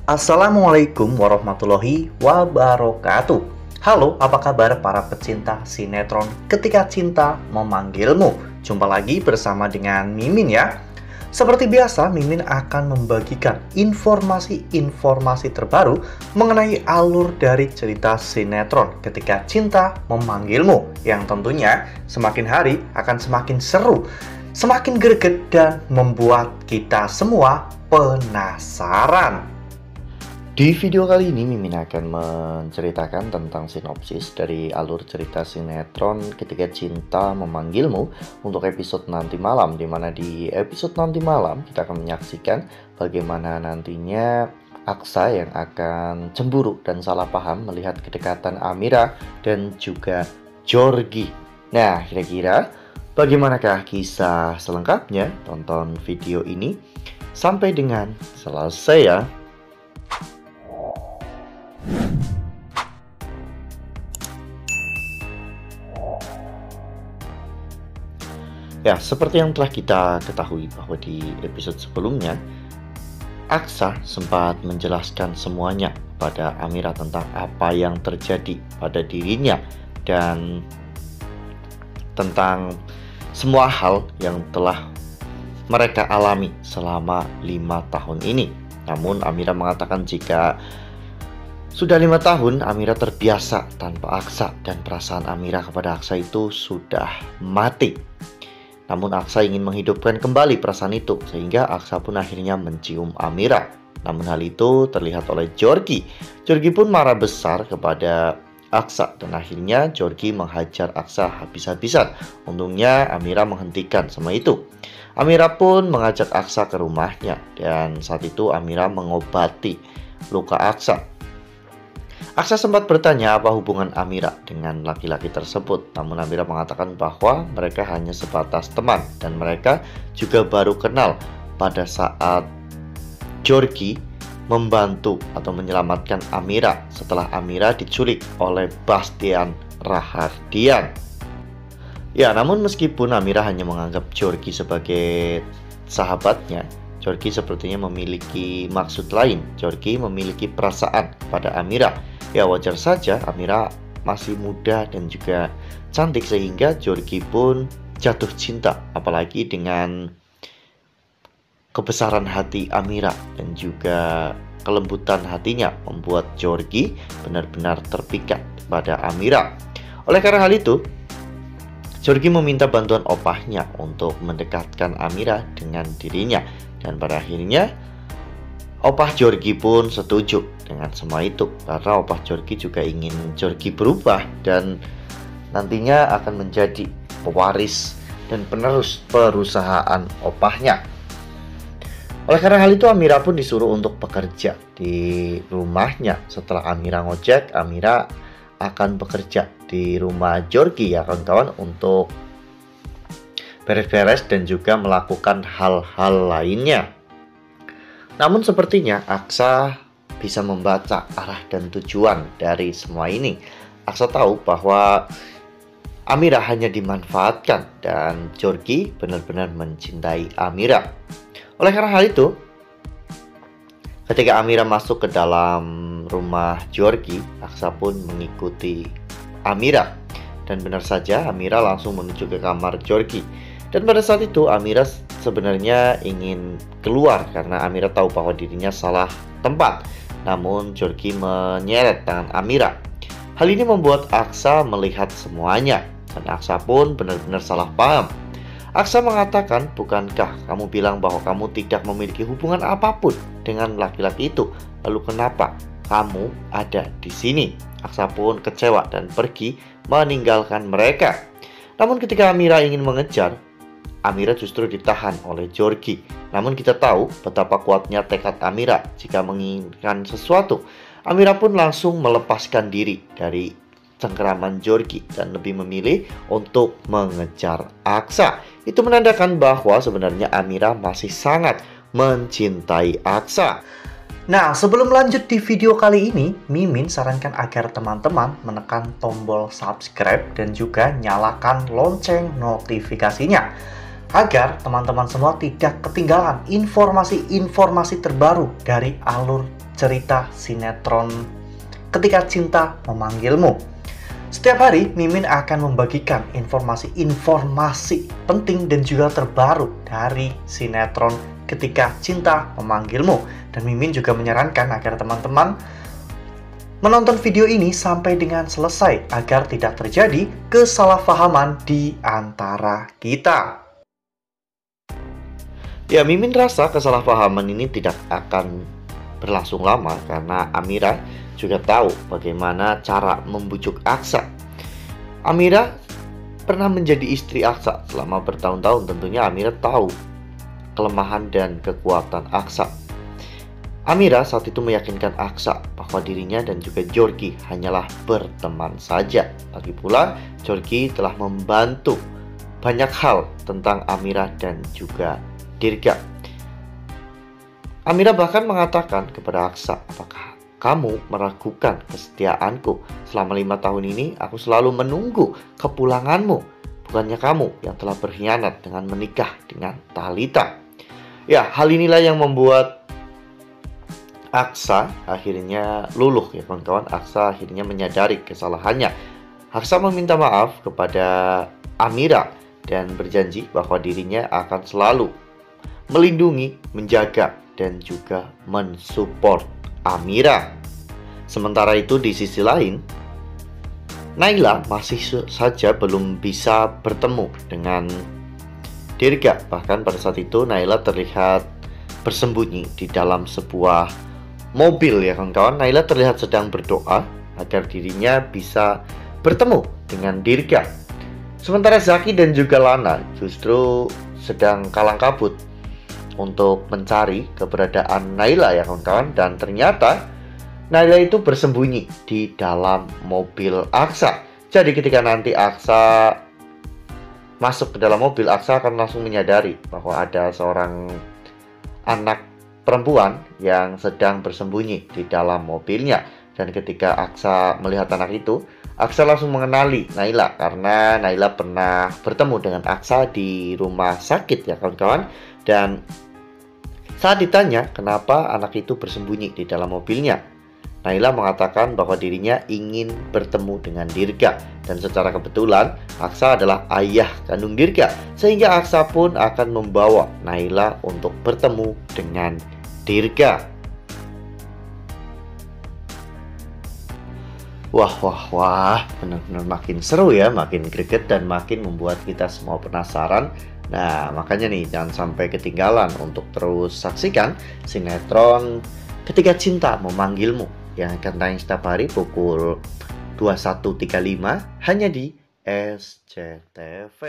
Assalamualaikum warahmatullahi wabarakatuh. Halo, apa kabar para pecinta sinetron Ketika Cinta Memanggilmu? Jumpa lagi bersama dengan Mimin ya. Seperti biasa, Mimin akan membagikan informasi-informasi terbaru mengenai alur dari cerita sinetron Ketika Cinta Memanggilmu, yang tentunya semakin hari akan semakin seru, semakin greget, dan membuat kita semua penasaran. Di video kali ini Mimin akan menceritakan tentang sinopsis dari alur cerita sinetron Ketika Cinta Memanggilmu untuk episode nanti malam, dimana di episode nanti malam kita akan menyaksikan bagaimana nantinya Aksa yang akan cemburu dan salah paham melihat kedekatan Amira dan juga Georgie. Nah, kira-kira bagaimanakah kisah selengkapnya? Tonton video ini sampai dengan selesai ya. Ya, seperti yang telah kita ketahui bahwa di episode sebelumnya, Aksa sempat menjelaskan semuanya pada Amira tentang apa yang terjadi pada dirinya dan tentang semua hal yang telah mereka alami selama 5 tahun ini. Namun Amira mengatakan jika sudah 5 tahun Amira terbiasa tanpa Aksa dan perasaan Amira kepada Aksa itu sudah mati. Namun Aksa ingin menghidupkan kembali perasaan itu, sehingga Aksa pun akhirnya mencium Amira. Namun hal itu terlihat oleh Georgie. Georgie pun marah besar kepada Aksa dan akhirnya Georgie menghajar Aksa habis-habisan. Untungnya Amira menghentikan semua itu. Amira pun mengajak Aksa ke rumahnya dan saat itu Amira mengobati luka Aksa. Aksa sempat bertanya apa hubungan Amira dengan laki-laki tersebut. Namun Amira mengatakan bahwa mereka hanya sebatas teman dan mereka juga baru kenal pada saat Georgie membantu atau menyelamatkan Amira setelah Amira diculik oleh Bastian Rahardian. Ya, namun meskipun Amira hanya menganggap Georgie sebagai sahabatnya, Georgie sepertinya memiliki maksud lain. Georgie memiliki perasaan pada Amira. Ya, wajar saja, Amira masih muda dan juga cantik sehingga Georgie pun jatuh cinta, apalagi dengan kebesaran hati Amira dan juga kelembutan hatinya membuat Georgie benar-benar terpikat pada Amira. Oleh karena hal itu, Georgie meminta bantuan opahnya untuk mendekatkan Amira dengan dirinya dan pada akhirnya opah Georgie pun setuju dengan semua itu karena opah Georgie juga ingin Georgie berubah dan nantinya akan menjadi pewaris dan penerus perusahaan opahnya. Oleh karena hal itu Amira pun disuruh untuk bekerja di rumahnya. Setelah Amira ngojek, Amira akan bekerja di rumah Georgie ya kawan-kawan untuk beres-beres dan juga melakukan hal-hal lainnya. Namun sepertinya Aksa bisa membaca arah dan tujuan dari semua ini. Aksa tahu bahwa Amira hanya dimanfaatkan dan Georgie benar-benar mencintai Amira. Oleh karena hal itu, ketika Amira masuk ke dalam rumah Georgie, Aksa pun mengikuti Amira. Dan benar saja Amira langsung menuju ke kamar Georgie. Dan pada saat itu Amira sebenarnya ingin keluar karena Amira tahu bahwa dirinya salah tempat. Namun Georgie menyeret tangan Amira. Hal ini membuat Aksa melihat semuanya dan Aksa pun benar-benar salah paham. Aksa mengatakan, "Bukankah kamu bilang bahwa kamu tidak memiliki hubungan apapun dengan laki-laki itu? Lalu kenapa kamu ada di sini?" Aksa pun kecewa dan pergi meninggalkan mereka. Namun ketika Amira ingin mengejar, Amira justru ditahan oleh Georgie. Namun kita tahu betapa kuatnya tekad Amira jika menginginkan sesuatu. Amira pun langsung melepaskan diri dari cengkeraman Georgie dan lebih memilih untuk mengejar Aksa. Itu menandakan bahwa sebenarnya Amira masih sangat mencintai Aksa. Nah, sebelum lanjut di video kali ini, Mimin sarankan agar teman-teman menekan tombol subscribe dan juga nyalakan lonceng notifikasinya agar teman-teman semua tidak ketinggalan informasi-informasi terbaru dari alur cerita sinetron Ketika Cinta Memanggilmu. Setiap hari, Mimin akan membagikan informasi-informasi penting dan juga terbaru dari sinetron Ketika Cinta Memanggilmu. Dan Mimin juga menyarankan agar teman-teman menonton video ini sampai dengan selesai agar tidak terjadi kesalahpahaman di antara kita. Ya, Mimin rasa kesalahpahaman ini tidak akan berlangsung lama karena Amira juga tahu bagaimana cara membujuk Aksa. Amira pernah menjadi istri Aksa selama bertahun-tahun. Tentunya Amira tahu kelemahan dan kekuatan Aksa. Amira saat itu meyakinkan Aksa bahwa dirinya dan juga Georgie hanyalah berteman saja. Lagi pula, Georgie telah membantu banyak hal tentang Amira dan juga Dirga. Amira bahkan mengatakan kepada Aksa, apakah kamu meragukan kesetiaanku? Selama 5 tahun ini aku selalu menunggu kepulanganmu. Bukannya kamu yang telah berkhianat dengan menikah dengan Thalita. Ya, hal inilah yang membuat Aksa akhirnya luluh ya kawan-kawan. Aksa akhirnya menyadari kesalahannya. Aksa meminta maaf kepada Amira dan berjanji bahwa dirinya akan selalu melindungi, menjaga, dan juga mensupport Amira. Sementara itu di sisi lain, Naila masih saja belum bisa bertemu dengan Dirga. Bahkan pada saat itu Naila terlihat bersembunyi di dalam sebuah mobil ya kawan-kawan. Naila terlihat sedang berdoa agar dirinya bisa bertemu dengan Dirga. Sementara Zaki dan juga Lana justru sedang kalang kabut untuk mencari keberadaan Naila ya kawan-kawan. Dan ternyata Naila itu bersembunyi di dalam mobil Aksa. Jadi ketika nanti Aksa masuk ke dalam mobil, Aksa akan langsung menyadari bahwa ada seorang anak perempuan yang sedang bersembunyi di dalam mobilnya. Dan ketika Aksa melihat anak itu, Aksa langsung mengenali Naila karena Naila pernah bertemu dengan Aksa di rumah sakit ya kawan-kawan. Dan saat ditanya kenapa anak itu bersembunyi di dalam mobilnya, Naila mengatakan bahwa dirinya ingin bertemu dengan Dirga. Dan secara kebetulan Aksa adalah ayah kandung Dirga, sehingga Aksa pun akan membawa Naila untuk bertemu dengan Dirga. Wah, benar-benar makin seru ya, makin greget dan makin membuat kita semua penasaran. Nah, makanya nih jangan sampai ketinggalan untuk terus saksikan sinetron Ketika Cinta Memanggilmu yang akan tayang setiap hari pukul 21.35 hanya di SCTV.